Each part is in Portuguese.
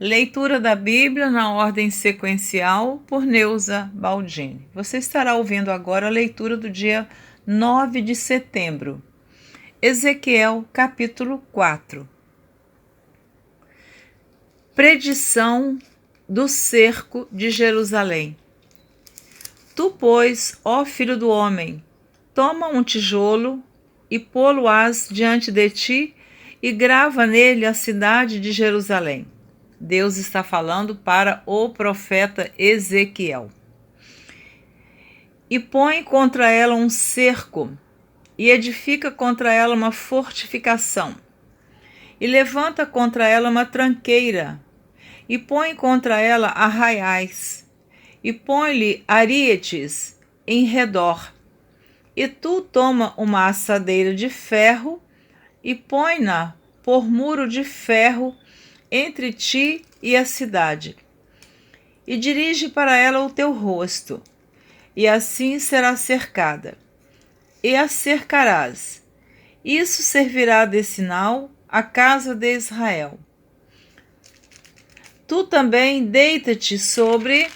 Leitura da Bíblia na ordem sequencial por Neuza Baldini. Você estará ouvindo agora a leitura do dia 9 de setembro. Ezequiel, capítulo 4. Predição do cerco de Jerusalém. Tu, pois, ó filho do homem, toma um tijolo e pô-lo-ás diante de ti e grava nele a cidade de Jerusalém. Deus está falando para o profeta Ezequiel. E põe contra ela um cerco, e edifica contra ela uma fortificação, e levanta contra ela uma tranqueira, e põe contra ela arraiais, e põe-lhe arietes em redor. E tu toma uma assadeira de ferro, e põe-na por muro de ferro entre ti e a cidade, e dirige para ela o teu rosto, e assim será cercada, e a cercarás. Isso servirá de sinal à casa de Israel. Tu também deita-te sobre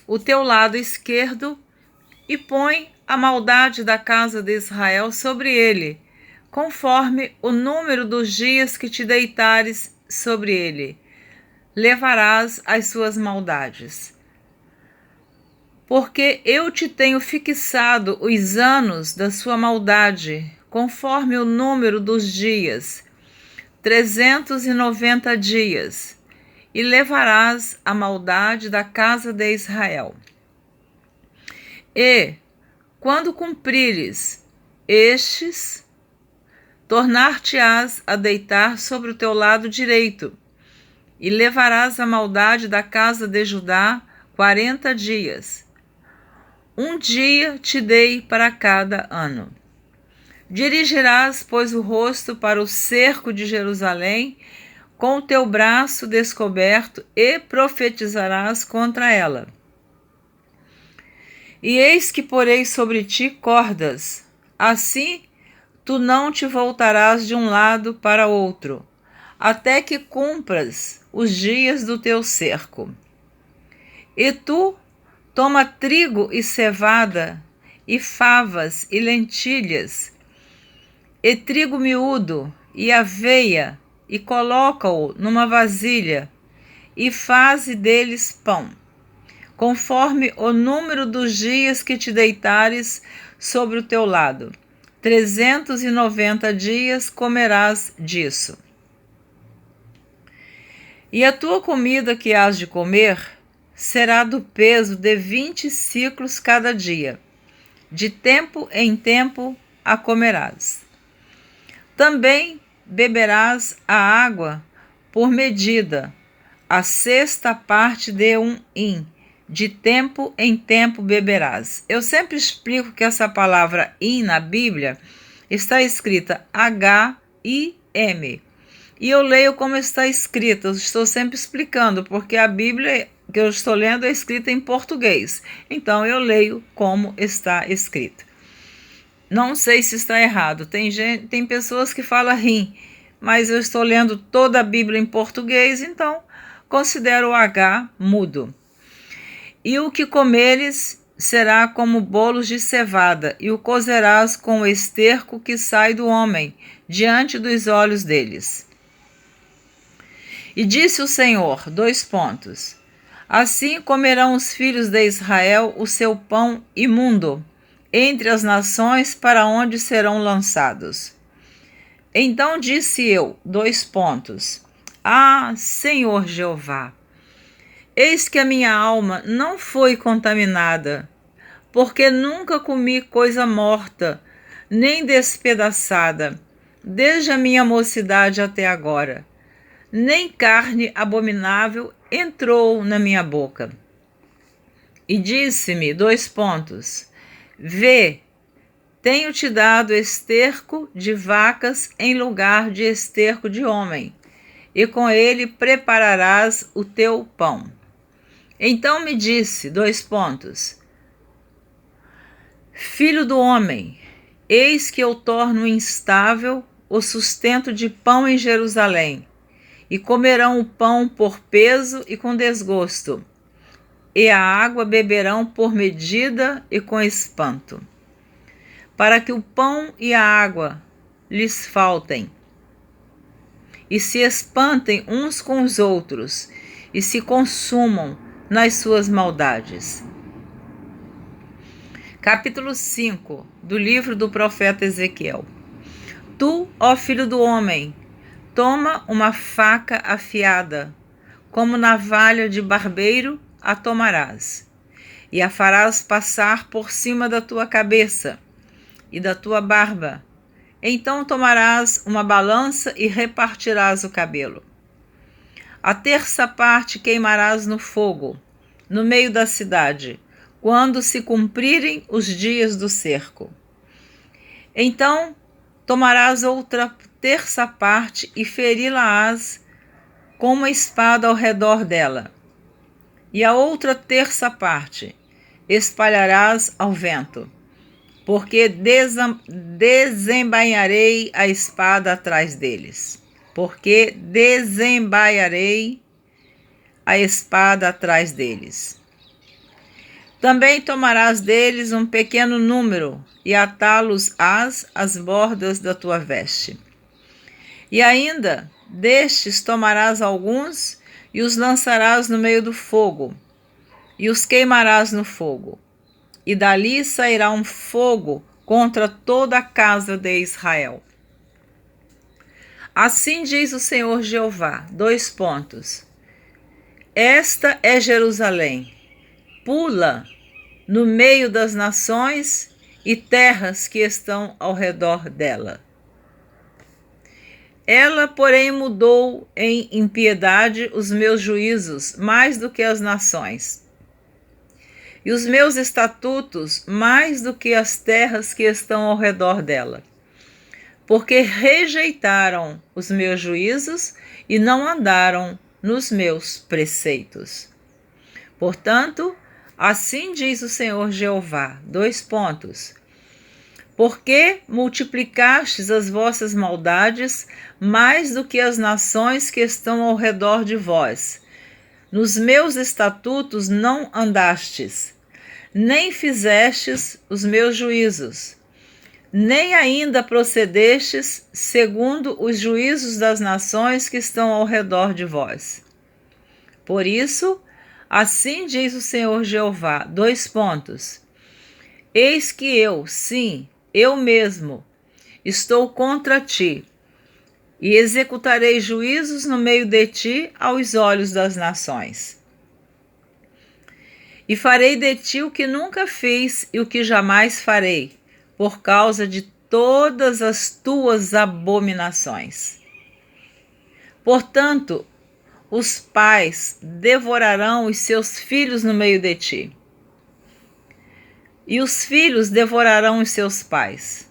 o teu lado esquerdo, e põe a maldade da casa de Israel sobre ele, conforme o número dos dias que te deitares sobre ele, levarás as suas maldades. Porque eu te tenho fixado os anos da sua maldade, conforme o número dos dias, 390 dias, e levarás a maldade da casa de Israel. E, quando cumprires estes, tornar-te-ás a deitar sobre o teu lado direito, e levarás a maldade da casa de Judá 40 dias. Um dia te dei para cada ano. Dirigirás, pois, o rosto para o cerco de Jerusalém, com o teu braço descoberto, e profetizarás contra ela. E eis que porei sobre ti cordas, assim tu não te voltarás de um lado para outro, até que cumpras os dias do teu cerco. E tu toma trigo e cevada, e favas e lentilhas, e trigo miúdo e aveia, e coloca-o numa vasilha, e faze deles pão, conforme o número dos dias que te deitares sobre o teu lado. 390 dias comerás disso. E a tua comida que hás de comer será do peso de 20 siclos cada dia. De tempo em tempo a comerás. Também beberás a água por medida, a sexta parte de um hin. De tempo em tempo beberás. Eu sempre explico que essa palavra hin na Bíblia está escrita H-I-M. E eu leio como está escrita, eu estou sempre explicando, porque a Bíblia que eu estou lendo é escrita em português. Então eu leio como está escrito. Não sei se está errado, tem pessoas que falam rim, mas eu estou lendo toda a Bíblia em português, então considero o H mudo. E o que comeres será como bolos de cevada, e o cozerás com o esterco que sai do homem, diante dos olhos deles. E disse o Senhor, : Assim comerão os filhos de Israel o seu pão imundo, entre as nações para onde serão lançados. Então disse eu, : Ah, Senhor Jeová, eis que a minha alma não foi contaminada, porque nunca comi coisa morta, nem despedaçada, desde a minha mocidade até agora. Nem carne abominável entrou na minha boca. E disse-me, : Vê, tenho-te dado esterco de vacas em lugar de esterco de homem, e com ele prepararás o teu pão. Então me disse, : Filho do homem, eis que eu torno instável o sustento de pão em Jerusalém, e comerão o pão por peso e com desgosto, e a água beberão por medida e com espanto, para que o pão e a água lhes faltem, e se espantem uns com os outros, e se consumam nas suas maldades. Capítulo 5 do livro do profeta Ezequiel. Tu, ó filho do homem, toma uma faca afiada, como navalha de barbeiro a tomarás, e a farás passar por cima da tua cabeça e da tua barba. Então tomarás uma balança e repartirás o cabelo. A terça parte queimarás no fogo, no meio da cidade, quando se cumprirem os dias do cerco. Então tomarás outra terça parte e feri-la-ás com uma espada ao redor dela. E a outra terça parte espalharás ao vento, porque desembainharei a espada atrás deles. Porque desembainharei a espada atrás deles. Também tomarás deles um pequeno número e atá-los-ás às bordas da tua veste. E ainda destes tomarás alguns e os lançarás no meio do fogo, e os queimarás no fogo. E dali sairá um fogo contra toda a casa de Israel. Assim diz o Senhor Jeová, : Esta é Jerusalém, pula no meio das nações e terras que estão ao redor dela. Ela, porém, mudou em impiedade os meus juízos mais do que as nações, e os meus estatutos mais do que as terras que estão ao redor dela, porque rejeitaram os meus juízos e não andaram nos meus preceitos. Portanto, assim diz o Senhor Jeová, : Porque multiplicastes as vossas maldades mais do que as nações que estão ao redor de vós. Nos meus estatutos não andastes, nem fizestes os meus juízos, nem ainda procedestes segundo os juízos das nações que estão ao redor de vós. Por isso, assim diz o Senhor Jeová, : Eis que eu, sim, eu mesmo, estou contra ti, e executarei juízos no meio de ti aos olhos das nações. E farei de ti o que nunca fiz e o que jamais farei, por causa de todas as tuas abominações. Portanto, os pais devorarão os seus filhos no meio de ti, e os filhos devorarão os seus pais.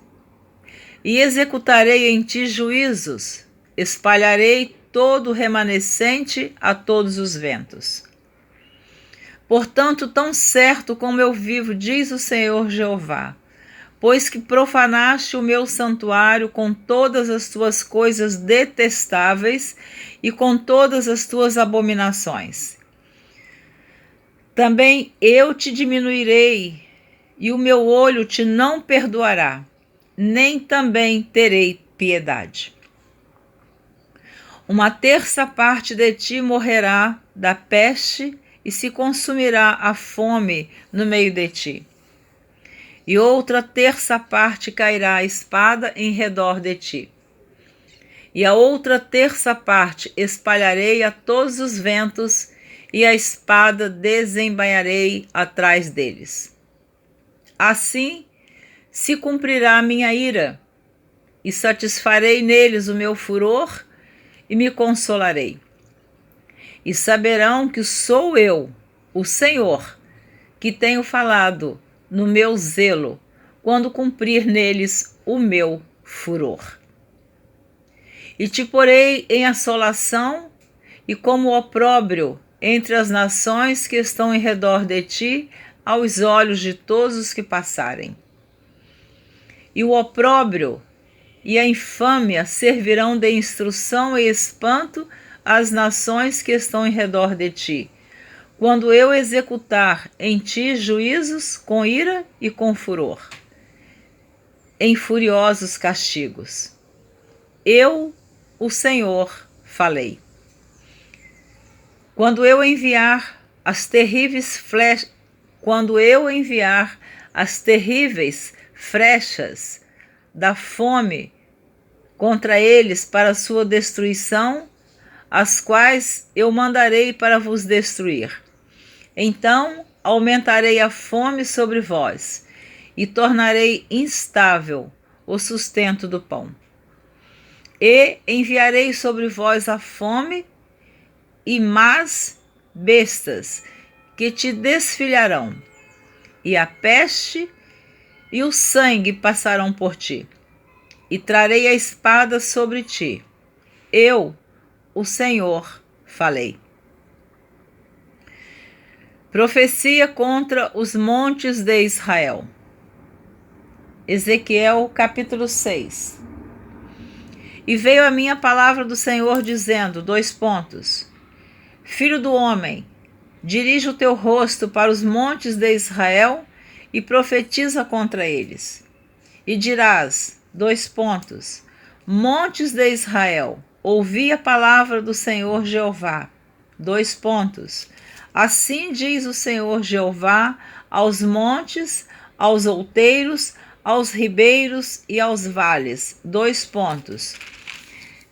E executarei em ti juízos, espalharei todo o remanescente a todos os ventos. Portanto, tão certo como eu vivo, diz o Senhor Jeová, pois que profanaste o meu santuário com todas as tuas coisas detestáveis e com todas as tuas abominações, também eu te diminuirei, e o meu olho te não perdoará, nem também terei piedade. Uma terça parte de ti morrerá da peste e se consumirá a fome no meio de ti. E outra terça parte cairá a espada em redor de ti. E a outra terça parte espalharei a todos os ventos, e a espada desembainharei atrás deles. Assim se cumprirá a minha ira, e satisfarei neles o meu furor, e me consolarei. E saberão que sou eu, o Senhor, que tenho falado no meu zelo, quando cumprir neles o meu furor. E te porei em assolação e como opróbrio entre as nações que estão em redor de ti, aos olhos de todos os que passarem. E o opróbrio e a infâmia servirão de instrução e espanto as nações que estão em redor de ti, quando eu executar em ti juízos com ira e com furor, em furiosos castigos. Eu, o Senhor, falei. Quando eu enviar as terríveis flechas da fome contra eles para sua destruição, as quais eu mandarei para vos destruir. Então aumentarei a fome sobre vós e tornarei instável o sustento do pão. E enviarei sobre vós a fome e más bestas que te desfilharão, e a peste e o sangue passarão por ti, e trarei a espada sobre ti. Eu, o Senhor, falei. Profecia contra os montes de Israel. Ezequiel capítulo 6. E veio a minha palavra do Senhor dizendo, Filho do homem, dirige o teu rosto para os montes de Israel e profetiza contra eles. E dirás, montes de Israel, ouvi a palavra do Senhor Jeová. Assim diz o Senhor Jeová aos montes, aos outeiros, aos ribeiros e aos vales.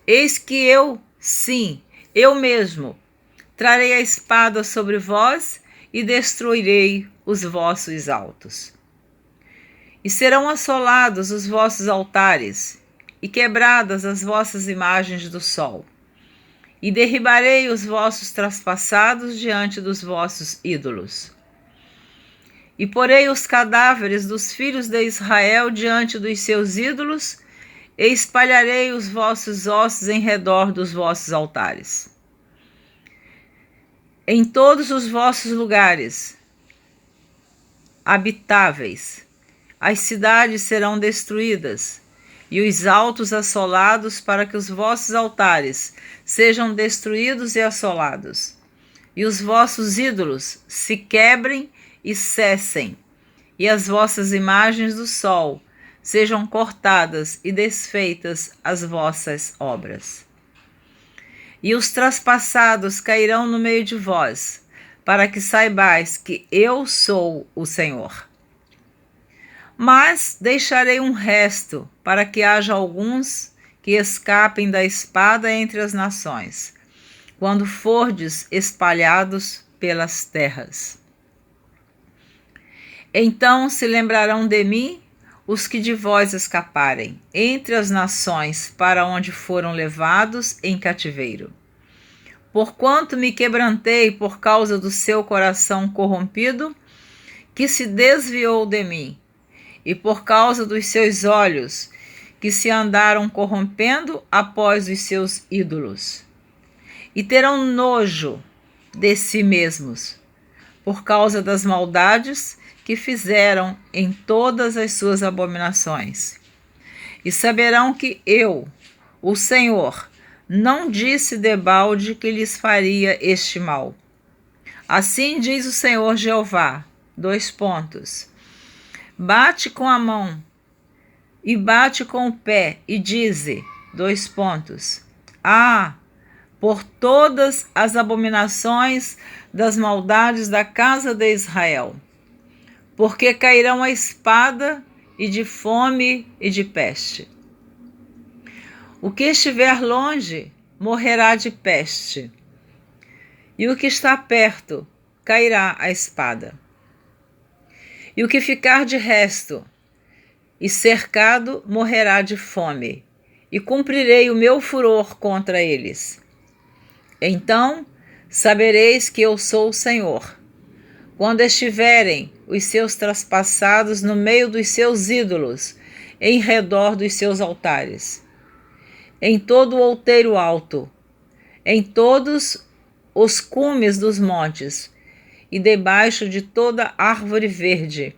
Eis que eu, sim, eu mesmo, trarei a espada sobre vós e destruirei os vossos altos. E serão assolados os vossos altares, e quebradas as vossas imagens do sol. E derribarei os vossos traspassados diante dos vossos ídolos. E porei os cadáveres dos filhos de Israel diante dos seus ídolos, e espalharei os vossos ossos em redor dos vossos altares. Em todos os vossos lugares habitáveis, as cidades serão destruídas, e os altos assolados, para que os vossos altares sejam destruídos e assolados, e os vossos ídolos se quebrem e cessem, e as vossas imagens do sol sejam cortadas e desfeitas as vossas obras. E os traspassados cairão no meio de vós, para que saibais que eu sou o Senhor. Mas deixarei um resto, para que haja alguns que escapem da espada entre as nações, quando fordes espalhados pelas terras. Então se lembrarão de mim os que de vós escaparem, entre as nações para onde foram levados em cativeiro. Porquanto me quebrantei por causa do seu coração corrompido, que se desviou de mim, e por causa dos seus olhos, que se andaram corrompendo após os seus ídolos. E terão nojo de si mesmos, por causa das maldades que fizeram em todas as suas abominações. E saberão que eu, o Senhor, não disse debalde que lhes faria este mal. Assim diz o Senhor Jeová, Bate com a mão e bate com o pé e dize, por todas as abominações das maldades da casa de Israel, porque cairão a espada e de fome e de peste. O que estiver longe morrerá de peste, e o que está perto cairá a espada. E o que ficar de resto e cercado morrerá de fome, e cumprirei o meu furor contra eles. Então sabereis que eu sou o Senhor, quando estiverem os seus traspassados no meio dos seus ídolos, em redor dos seus altares, em todo o outeiro alto, em todos os cumes dos montes, e debaixo de toda árvore verde,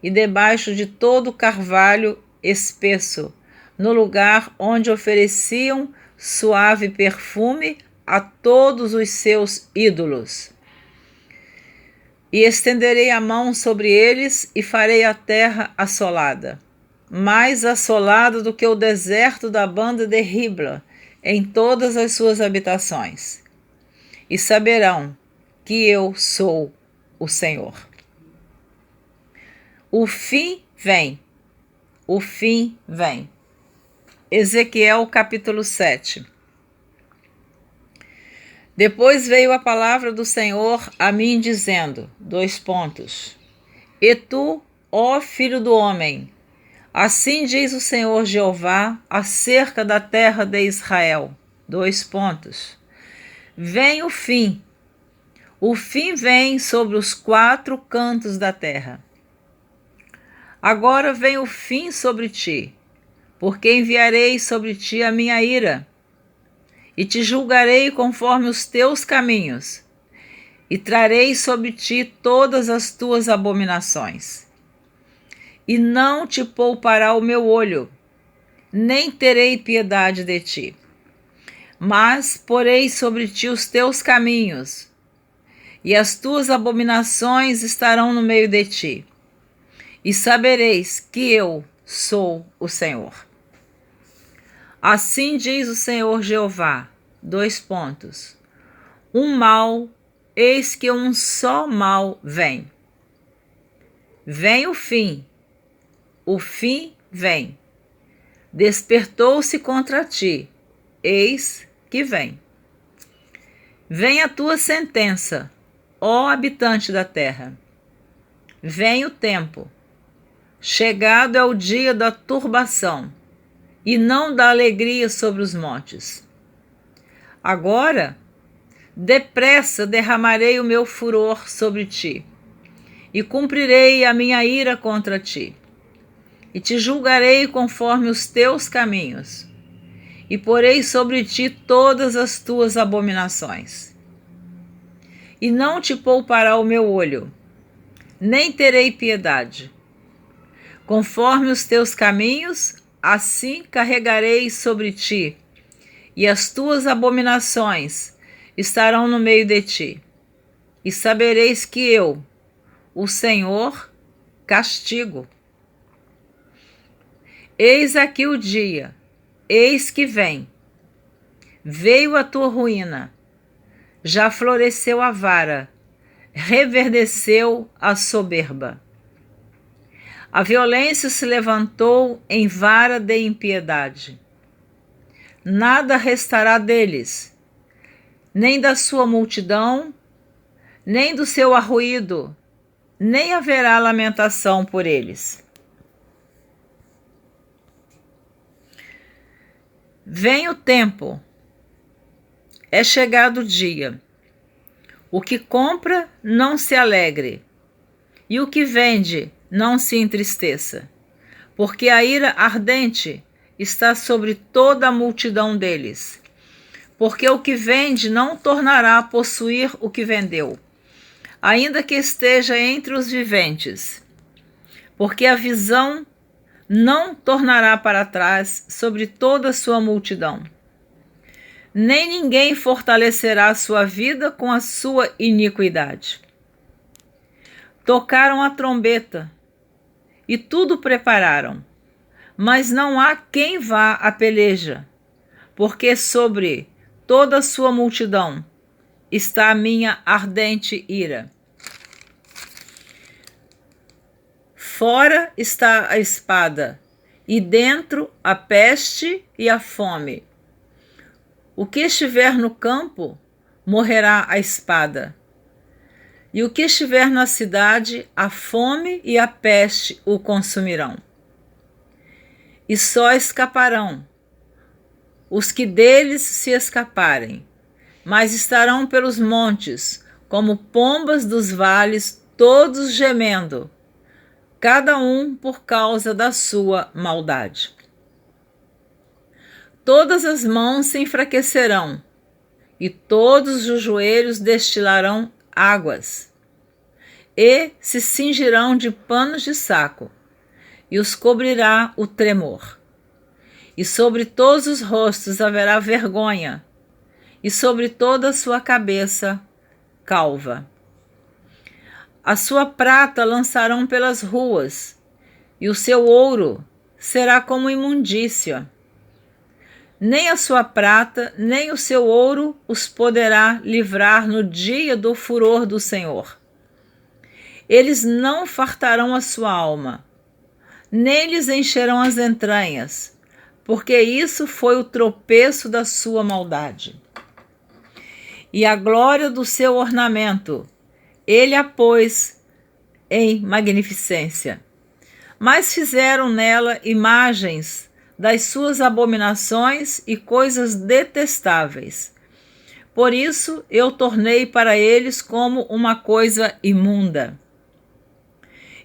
e debaixo de todo carvalho espesso, no lugar onde ofereciam suave perfume a todos os seus ídolos. E estenderei a mão sobre eles e farei a terra assolada, mais assolada do que o deserto da banda de Ribla, em todas as suas habitações. E saberão que eu sou o Senhor. O fim vem. O fim vem. Ezequiel capítulo 7. Depois veio a palavra do Senhor a mim dizendo, : E tu, ó filho do homem, assim diz o Senhor Jeová acerca da terra de Israel, : Vem o fim vem sobre os 4 cantos da terra. Agora vem o fim sobre ti, porque enviarei sobre ti a minha ira, e te julgarei conforme os teus caminhos, e trarei sobre ti todas as tuas abominações. E não te poupará o meu olho, nem terei piedade de ti, mas porei sobre ti os teus caminhos, e as tuas abominações estarão no meio de ti, e sabereis que eu sou o Senhor. Assim diz o Senhor Jeová, : Um mal, eis que um só mal vem. Vem o fim vem. Despertou-se contra ti, eis que vem. Vem a tua sentença, ó habitante da terra. Vem o tempo. Chegado é o dia da turbação, e não da alegria sobre os montes. Agora, depressa derramarei o meu furor sobre ti, e cumprirei a minha ira contra ti, e te julgarei conforme os teus caminhos, e porei sobre ti todas as tuas abominações. E não te poupará o meu olho, nem terei piedade. Conforme os teus caminhos, assim carregarei sobre ti, e as tuas abominações estarão no meio de ti. E sabereis que eu, o Senhor, castigo. Eis aqui o dia, eis que vem. Veio a tua ruína, já floresceu a vara, reverdeceu a soberba. A violência se levantou em vara de impiedade. Nada restará deles, nem da sua multidão, nem do seu arruído, nem haverá lamentação por eles. Vem o tempo, é chegado o dia. O que compra, não se alegre, e o que vende, não se entristeça, porque a ira ardente está sobre toda a multidão deles. Porque o que vende não tornará a possuir o que vendeu, ainda que esteja entre os viventes. Porque a visão não tornará para trás sobre toda a sua multidão. Nem ninguém fortalecerá a sua vida com a sua iniquidade. Tocaram a trombeta, e tudo prepararam, mas não há quem vá à peleja, porque sobre toda a sua multidão está a minha ardente ira. Fora está a espada, e dentro a peste e a fome. O que estiver no campo morrerá a espada, e o que estiver na cidade, a fome e a peste o consumirão. E só escaparão os que deles se escaparem, mas estarão pelos montes, como pombas dos vales, todos gemendo, cada um por causa da sua maldade. Todas as mãos se enfraquecerão, e todos os joelhos destilarão águas, e se cingirão de panos de saco, e os cobrirá o tremor. E sobre todos os rostos haverá vergonha, e sobre toda a sua cabeça calva. A sua prata lançarão pelas ruas, e o seu ouro será como imundícia. Nem a sua prata, nem o seu ouro os poderá livrar no dia do furor do Senhor. Eles não fartarão a sua alma, nem lhes encherão as entranhas, porque isso foi o tropeço da sua maldade. E a glória do seu ornamento, ele a pôs em magnificência. Mas fizeram nela imagens das suas abominações e coisas detestáveis. Por isso eu tornei para eles como uma coisa imunda.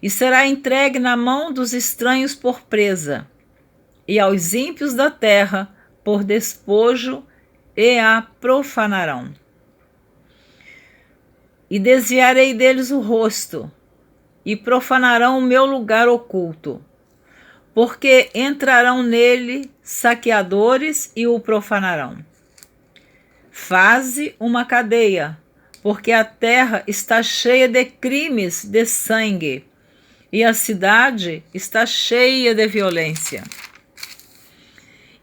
E será entregue na mão dos estranhos por presa, e aos ímpios da terra por despojo, e a profanarão. E desviarei deles o rosto, e profanarão o meu lugar oculto, porque entrarão nele saqueadores e o profanarão. Faze uma cadeia, porque a terra está cheia de crimes de sangue, e a cidade está cheia de violência.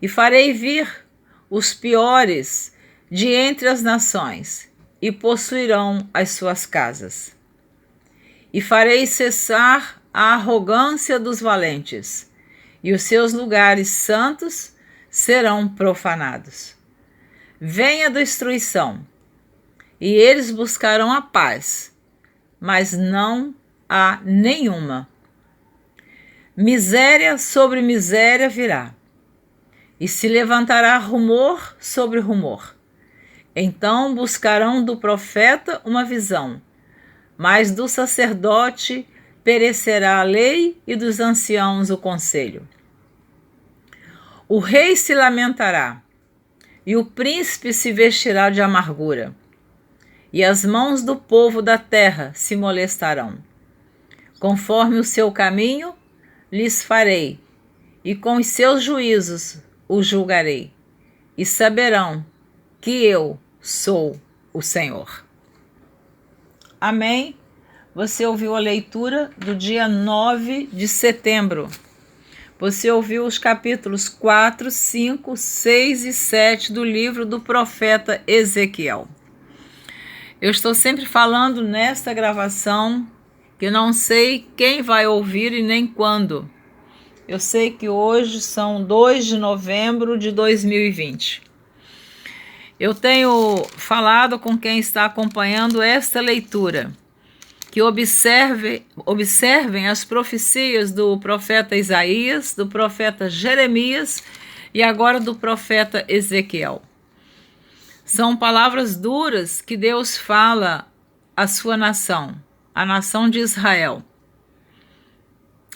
E farei vir os piores de entre as nações, e possuirão as suas casas. E farei cessar a arrogância dos valentes, e os seus lugares santos serão profanados. Vem a destruição, e eles buscarão a paz, mas não há nenhuma. Miséria sobre miséria virá, e se levantará rumor sobre rumor. Então buscarão do profeta uma visão, mas do sacerdote perecerá a lei e dos anciãos o conselho. O rei se lamentará, e o príncipe se vestirá de amargura, e as mãos do povo da terra se molestarão. Conforme o seu caminho, lhes farei, e com os seus juízos os julgarei, e saberão que eu sou o Senhor. Amém? Você ouviu a leitura do dia 9 de setembro. Você ouviu os capítulos 4, 5, 6 e 7 do livro do profeta Ezequiel. Eu estou sempre falando nesta gravação que não sei quem vai ouvir e nem quando. Eu sei que hoje são 2 de novembro de 2020. Eu tenho falado com quem está acompanhando esta leitura, que observem as profecias do profeta Isaías, do profeta Jeremias e agora do profeta Ezequiel. São palavras duras que Deus fala à sua nação, a nação de Israel,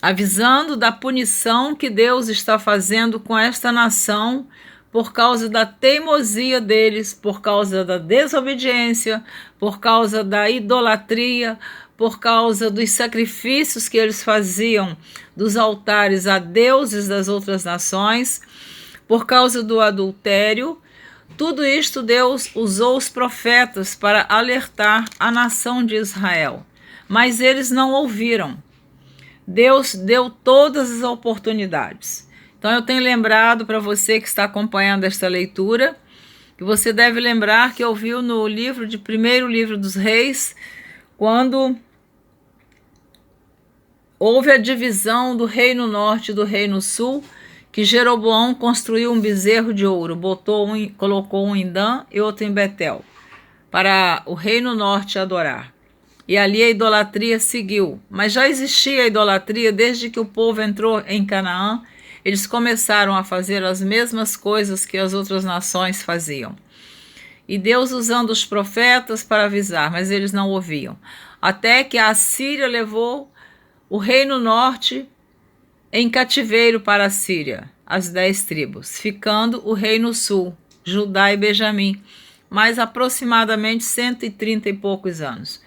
avisando da punição que Deus está fazendo com esta nação por causa da teimosia deles, por causa da desobediência, por causa da idolatria, por causa dos sacrifícios que eles faziam dos altares a deuses das outras nações, por causa do adultério. Tudo isto Deus usou os profetas para alertar a nação de Israel, mas eles não ouviram. Deus deu todas as oportunidades. Então eu tenho lembrado para você que está acompanhando esta leitura, que você deve lembrar que ouviu no primeiro livro dos Reis, quando houve a divisão do reino norte e do reino sul, que Jeroboão construiu um bezerro de ouro, colocou um em Dan e outro em Betel, para o reino norte adorar. E ali a idolatria seguiu, mas já existia a idolatria desde que o povo entrou em Canaã. Eles começaram a fazer as mesmas coisas que as outras nações faziam. E Deus usando os profetas para avisar, mas eles não ouviam. Até que a Assíria levou o reino norte em cativeiro para a Síria, as 10 tribos, ficando o reino sul, Judá e Benjamim, mais aproximadamente 130 e poucos anos.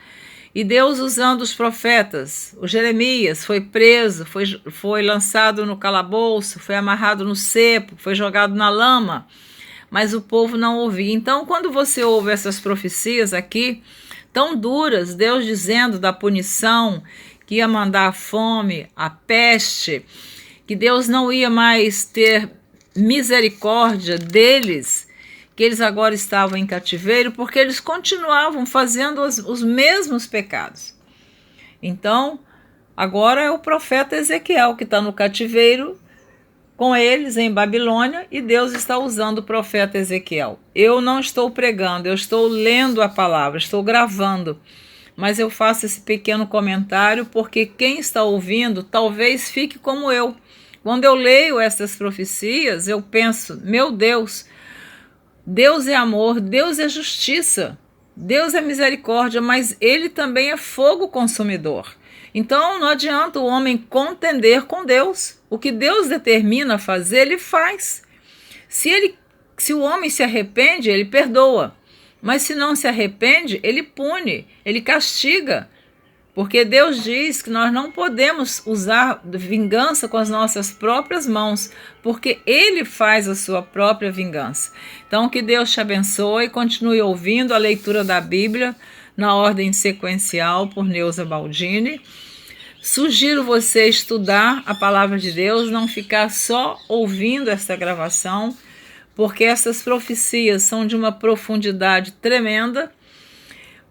E Deus usando os profetas, o Jeremias foi preso, foi lançado no calabouço, foi amarrado no cepo, foi jogado na lama, mas o povo não ouvia. Então, quando você ouve essas profecias aqui, tão duras, Deus dizendo da punição, que ia mandar a fome, a peste, que Deus não ia mais ter misericórdia deles, que eles agora estavam em cativeiro, porque eles continuavam fazendo os mesmos pecados. Então, agora é o profeta Ezequiel que está no cativeiro com eles em Babilônia, e Deus está usando o profeta Ezequiel. Eu não estou pregando, eu estou lendo a palavra, estou gravando, mas eu faço esse pequeno comentário porque quem está ouvindo talvez fique como eu. Quando eu leio essas profecias, eu penso, meu Deus, Deus é amor, Deus é justiça, Deus é misericórdia, mas Ele também é fogo consumidor. Então não adianta o homem contender com Deus. O que Deus determina fazer, Ele faz. Se o homem se arrepende, Ele perdoa. Mas se não se arrepende, Ele pune, Ele castiga. Porque Deus diz que nós não podemos usar vingança com as nossas próprias mãos, porque Ele faz a sua própria vingança. Então que Deus te abençoe, continue ouvindo a leitura da Bíblia na ordem sequencial por Neuza Baldini. Sugiro você estudar a palavra de Deus, não ficar só ouvindo essa gravação, porque essas profecias são de uma profundidade tremenda.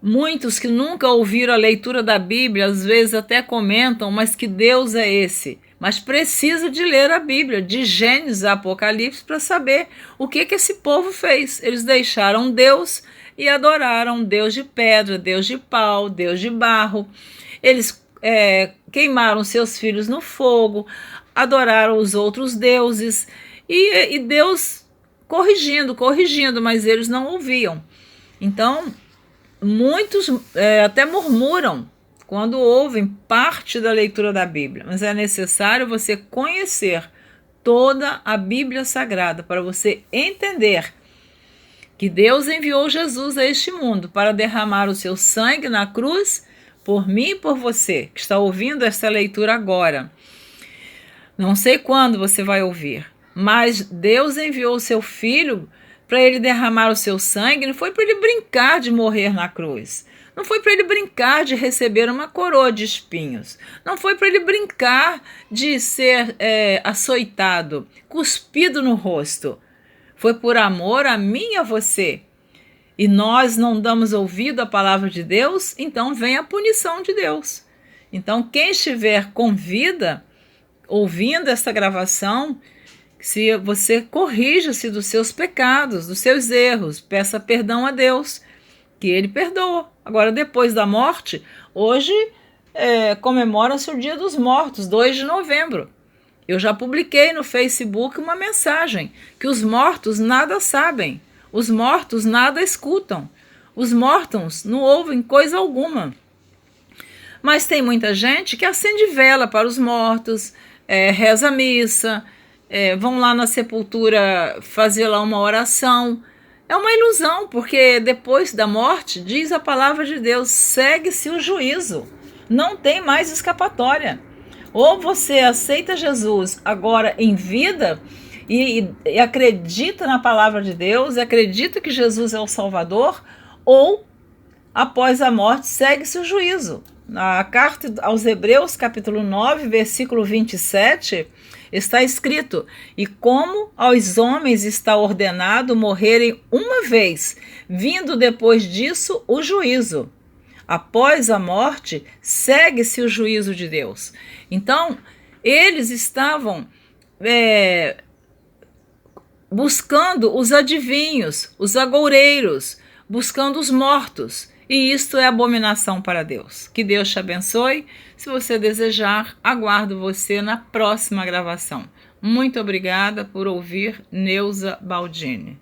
Muitos que nunca ouviram a leitura da Bíblia, às vezes até comentam, mas que Deus é esse? Mas precisa de ler a Bíblia, de Gênesis a Apocalipse, para saber o que esse povo fez. Eles deixaram Deus e adoraram Deus de pedra, Deus de pau, Deus de barro. Eles queimaram seus filhos no fogo, adoraram os outros deuses, e Deus corrigindo, mas eles não ouviam. Então, muitos até murmuram quando ouvem parte da leitura da Bíblia, mas é necessário você conhecer toda a Bíblia Sagrada para você entender que Deus enviou Jesus a este mundo para derramar o seu sangue na cruz por mim e por você, que está ouvindo essa leitura agora. Não sei quando você vai ouvir, mas Deus enviou o seu Filho para ele derramar o seu sangue. Não foi para ele brincar de morrer na cruz. Não foi para ele brincar de receber uma coroa de espinhos. Não foi para ele brincar de ser açoitado, cuspido no rosto. Foi por amor a mim e a você. E nós não damos ouvido à palavra de Deus, então vem a punição de Deus. Então quem estiver com vida, ouvindo essa gravação, se você corrija-se dos seus pecados, dos seus erros, peça perdão a Deus, que Ele perdoa. Agora, depois da morte, hoje comemora-se o Dia dos Mortos, 2 de novembro. Eu já publiquei no Facebook uma mensagem que os mortos nada sabem, os mortos nada escutam, os mortos não ouvem coisa alguma. Mas tem muita gente que acende vela para os mortos, reza a missa, vão lá na sepultura fazer lá uma oração. É uma ilusão, porque depois da morte, diz a palavra de Deus, segue-se o juízo. Não tem mais escapatória. Ou você aceita Jesus agora em vida e acredita na palavra de Deus, acredita que Jesus é o Salvador, ou após a morte segue-se o juízo. Na carta aos Hebreus, capítulo 9, versículo 27, está escrito: e como aos homens está ordenado morrerem uma vez, vindo depois disso o juízo. Após a morte, segue-se o juízo de Deus. Então, eles estavam buscando os adivinhos, os agoureiros, buscando os mortos. E isto é abominação para Deus. Que Deus te abençoe. Se você desejar, aguardo você na próxima gravação. Muito obrigada por ouvir Neuza Baldini.